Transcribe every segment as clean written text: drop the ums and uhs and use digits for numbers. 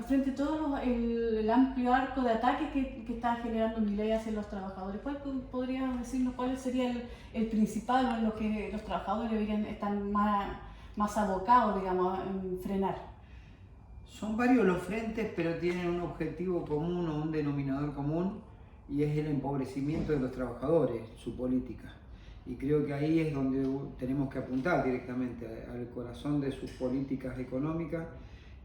frente a todo el amplio arco de ataques que está generando Milei hacia los trabajadores, ¿cuál podrías decirnos cuál sería el principal o en lo que los trabajadores deberían estar más abocados, digamos, en frenar? Son varios los frentes, pero tienen un objetivo común o un denominador común, y es el empobrecimiento de los trabajadores, su política. Y creo que ahí es donde tenemos que apuntar directamente al corazón de sus políticas económicas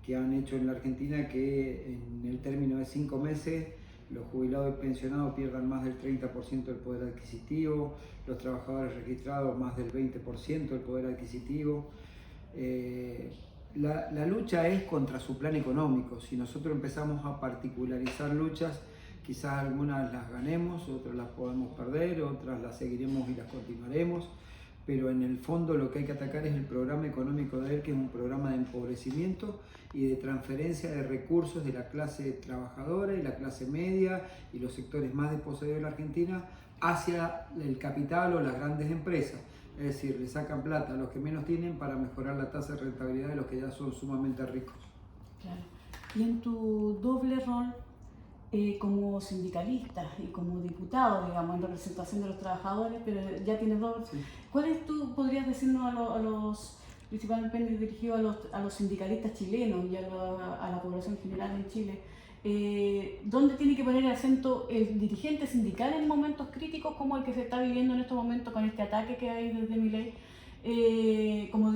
que han hecho en la Argentina, que en el término de 5 meses los jubilados y pensionados pierdan más del 30% del poder adquisitivo, los trabajadores registrados más del 20% del poder adquisitivo. La lucha es contra su plan económico. Si nosotros empezamos a particularizar luchas, quizás algunas las ganemos, otras las podemos perder, otras las seguiremos y las continuaremos, pero en el fondo lo que hay que atacar es el programa económico de él, que es un programa de empobrecimiento y de transferencia de recursos de la clase trabajadora y la clase media y los sectores más desposeídos de la Argentina hacia el capital o las grandes empresas. Es decir, le sacan plata a los que menos tienen para mejorar la tasa de rentabilidad de los que ya son sumamente ricos. Claro. Y en tu doble rol como sindicalista y como diputado, digamos, en representación de los trabajadores, pero ya tienes dos. Sí. ¿Cuáles tú podrías decirnos a los principalmente dirigido a los sindicalistas chilenos y a la población general en Chile? ¿Dónde tiene que poner el acento el dirigente sindical en momentos críticos como el que se está viviendo en estos momentos con este ataque que hay desde Milei, como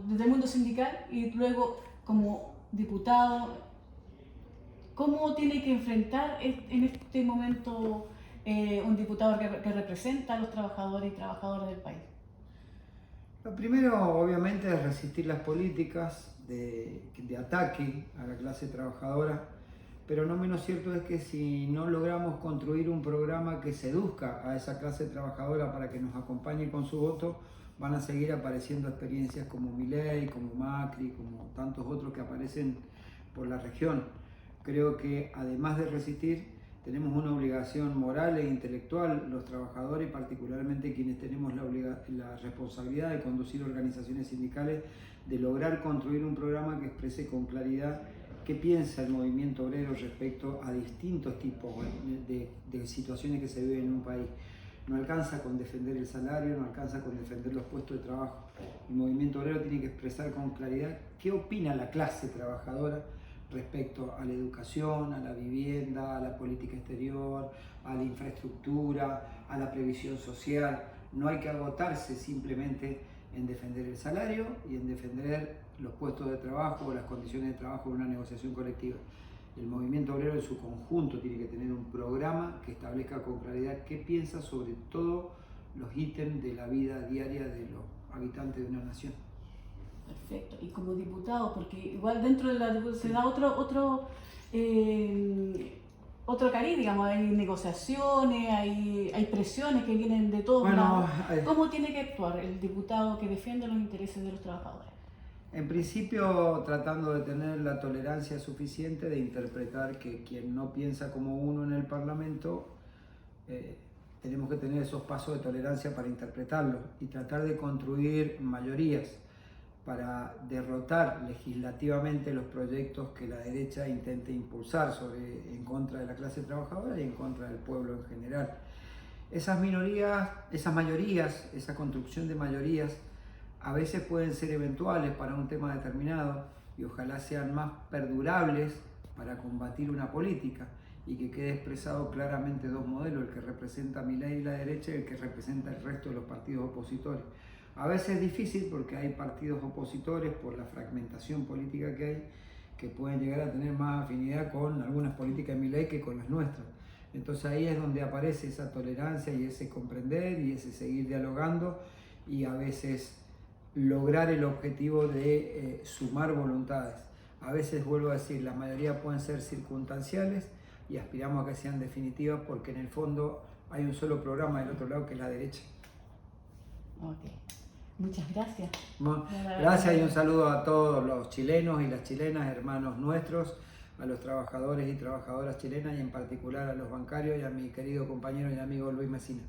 desde el mundo sindical, y luego como diputado? ¿Cómo tiene que enfrentar en este momento un diputado que representa a los trabajadores y trabajadoras del país? Lo primero, obviamente, es resistir las políticas de ataque a la clase trabajadora, pero no menos cierto es que si no logramos construir un programa que seduzca a esa clase trabajadora para que nos acompañe con su voto, van a seguir apareciendo experiencias como Milei, como Macri, como tantos otros que aparecen por la región. Creo que además de resistir, tenemos una obligación moral e intelectual, los trabajadores, particularmente quienes tenemos la responsabilidad de conducir organizaciones sindicales, de lograr construir un programa que exprese con claridad qué piensa el movimiento obrero respecto a distintos tipos de situaciones que se viven en un país. No alcanza con defender el salario, no alcanza con defender los puestos de trabajo. El movimiento obrero tiene que expresar con claridad qué opina la clase trabajadora respecto a la educación, a la vivienda, a la política exterior, a la infraestructura, a la previsión social. No hay que agotarse simplemente en defender el salario y en defender los puestos de trabajo o las condiciones de trabajo en una negociación colectiva. El movimiento obrero en su conjunto tiene que tener un programa que establezca con claridad qué piensa sobre todos los ítems de la vida diaria de los habitantes de una nación. Perfecto. Y como diputado, porque igual dentro de la diputación se da otro cariz, digamos, hay negociaciones, hay presiones que vienen de todos lados. ¿Cómo tiene que actuar el diputado que defiende los intereses de los trabajadores? En principio, tratando de tener la tolerancia suficiente de interpretar que quien no piensa como uno en el Parlamento, tenemos que tener esos pasos de tolerancia para interpretarlo y tratar de construir mayorías para derrotar legislativamente los proyectos que la derecha intente impulsar en contra de la clase trabajadora y en contra del pueblo en general. Esas minorías, esas mayorías, esa construcción de mayorías, a veces pueden ser eventuales para un tema determinado y ojalá sean más perdurables para combatir una política y que quede expresado claramente dos modelos, el que representa a Milei y la derecha y el que representa el resto de los partidos opositores. A veces es difícil porque hay partidos opositores por la fragmentación política que hay que pueden llegar a tener más afinidad con algunas políticas de Milei que con las nuestras. Entonces ahí es donde aparece esa tolerancia y ese comprender y ese seguir dialogando y a veces lograr el objetivo de sumar voluntades. A veces, vuelvo a decir, la mayoría pueden ser circunstanciales y aspiramos a que sean definitivas porque en el fondo hay un solo programa del otro lado que es la derecha. Ok. Muchas gracias. Bueno, gracias y un saludo a todos los chilenos y las chilenas, hermanos nuestros, a los trabajadores y trabajadoras chilenas y en particular a los bancarios y a mi querido compañero y amigo Luis Mesina.